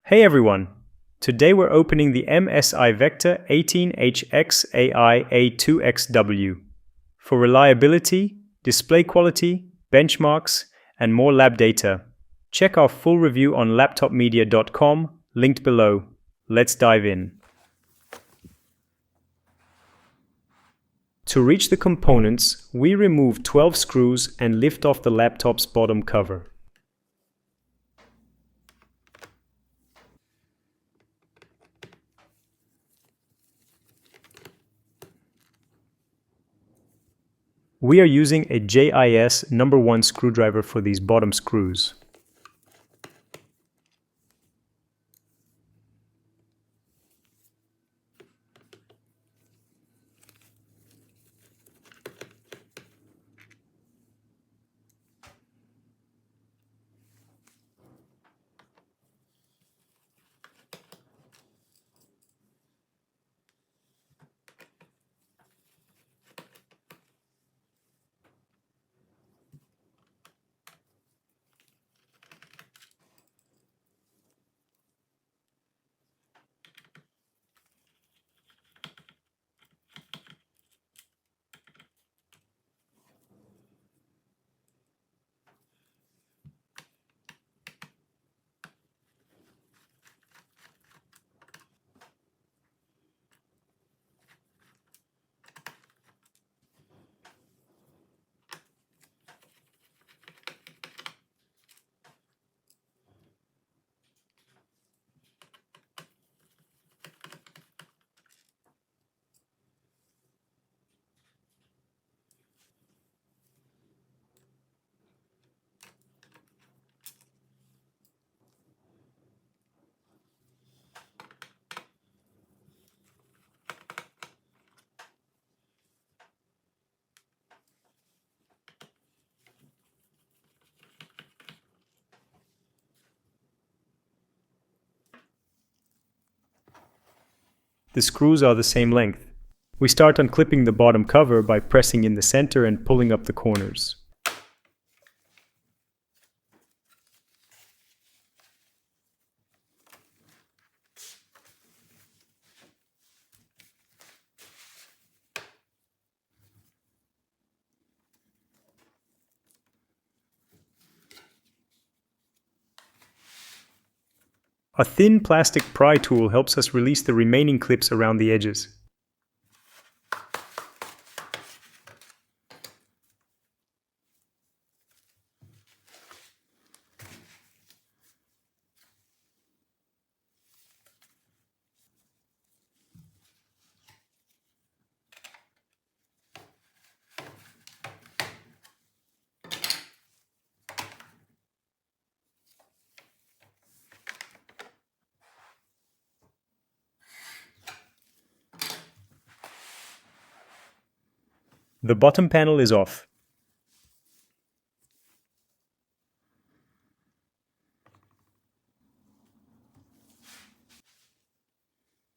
Hey everyone! Today we're opening the MSI Vector 18 HX AI A2XW. For reliability, display quality, benchmarks, and more lab data, check our full review on laptopmedia.com, linked below. Let's dive in. To reach the components, we remove 12 screws and lift off the laptop's bottom cover. We are using a JIS #1 screwdriver for these bottom screws. The screws are the same length. We start unclipping the bottom cover by pressing in the center and pulling up the corners. A thin plastic pry tool helps us release the remaining clips around the edges. The bottom panel is off.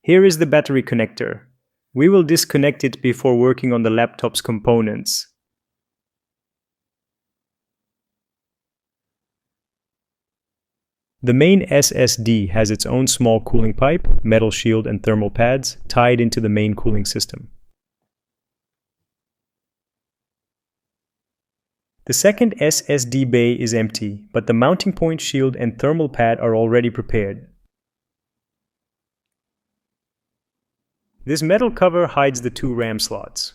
Here is the battery connector. We will disconnect it before working on the laptop's components. The main SSD has its own small cooling pipe, metal shield and thermal pads tied into the main cooling system. The second SSD bay is empty, but the mounting point, shield and thermal pad are already prepared. This metal cover hides the two RAM slots.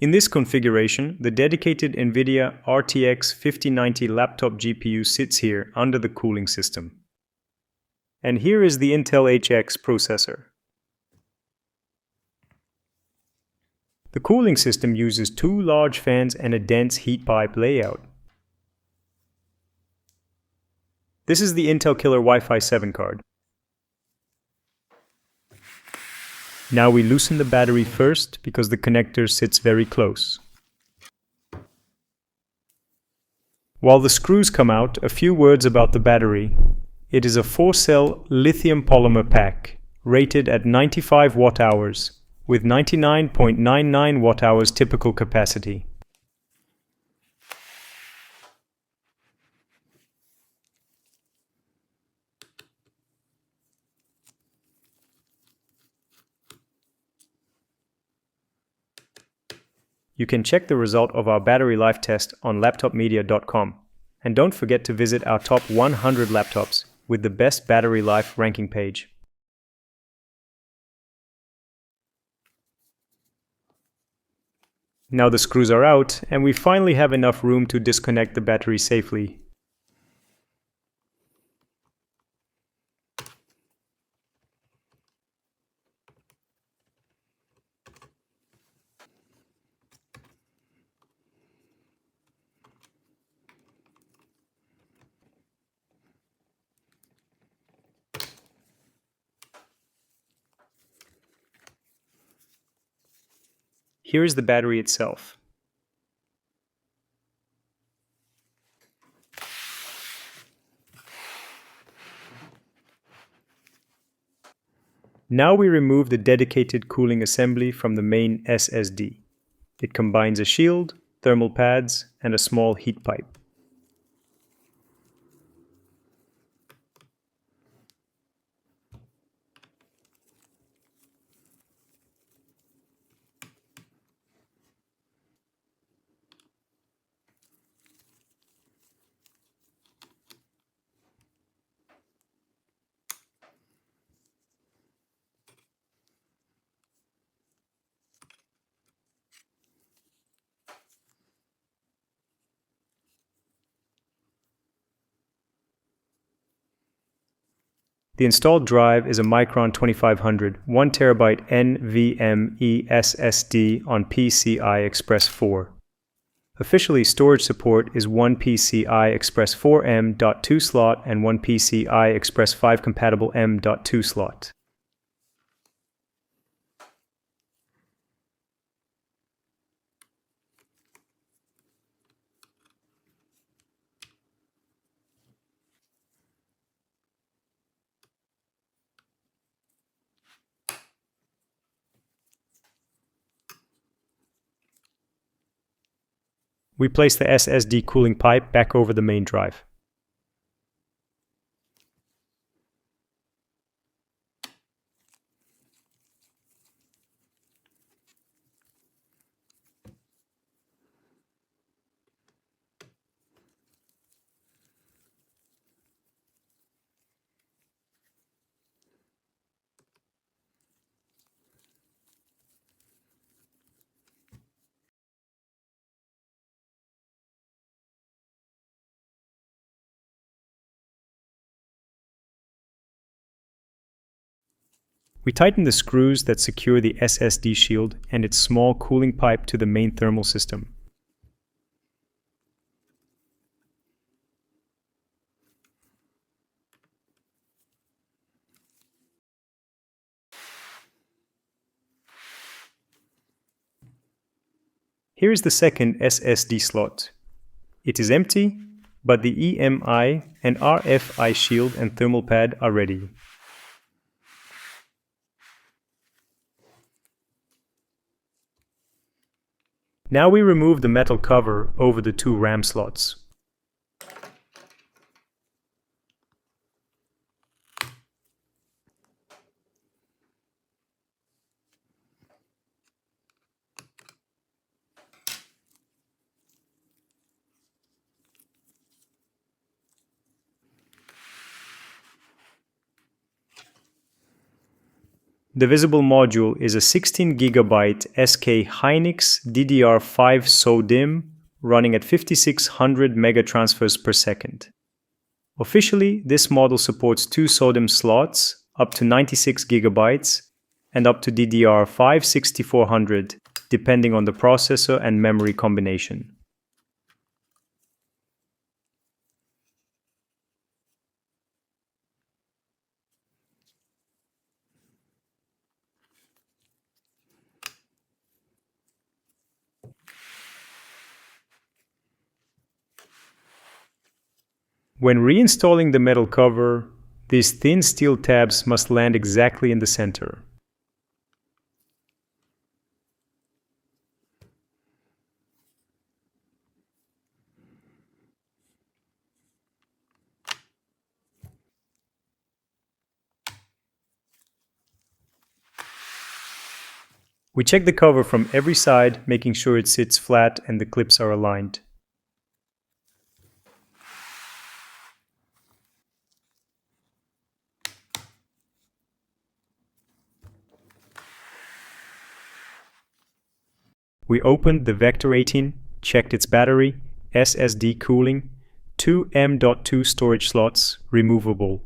In this configuration, the dedicated NVIDIA RTX 5090 laptop GPU sits here under the cooling system. And here is the Intel HX processor. The cooling system uses two large fans and a dense heat pipe layout. This is the Intel Killer Wi-Fi 7 card. Now we loosen the battery first because the connector sits very close. While the screws come out, a few words about the battery. It is a 4-cell lithium polymer pack, rated at 95 watt-hours. With 99.99 watt-hours typical capacity. You can check the result of our battery life test on laptopmedia.com. And don't forget to visit our top 100 laptops with the best battery life ranking page. Now the screws are out, and we finally have enough room to disconnect the battery safely. Here is the battery itself. Now we remove the dedicated cooling assembly from the main SSD. It combines a shield, thermal pads, and a small heat pipe. The installed drive is a Micron 2500 1TB NVMe SSD on PCI Express 4. Officially, storage support is one PCI Express 4 M.2 slot and one PCI Express 5 compatible M.2 slot. We place the SSD cooling pipe back over the main drive. We tighten the screws that secure the SSD shield and its small cooling pipe to the main thermal system. Here is the second SSD slot. It is empty, but the EMI and RFI shield and thermal pad are ready. Now we remove the metal cover over the two RAM slots. The visible module is a 16 GB SK Hynix DDR5 SODIMM running at 5600 megatransfers per second. Officially, this model supports two SODIMM slots up to 96 GB and up to DDR5 6400, depending on the processor and memory combination. When reinstalling the metal cover, these thin steel tabs must land exactly in the center. We check the cover from every side, making sure it sits flat and the clips are aligned. We opened the Vector 18, checked its battery, SSD cooling, 2 M.2 storage slots, removable.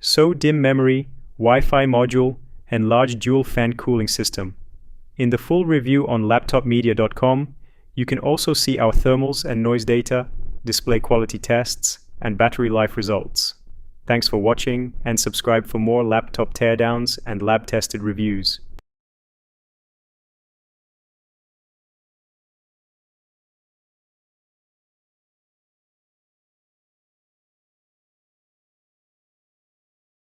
DIMM memory, Wi-Fi module, and large dual fan cooling system. In the full review on laptopmedia.com, you can also see our thermals and noise data, display quality tests, and battery life results. Thanks for watching, and subscribe for more laptop teardowns and lab-tested reviews.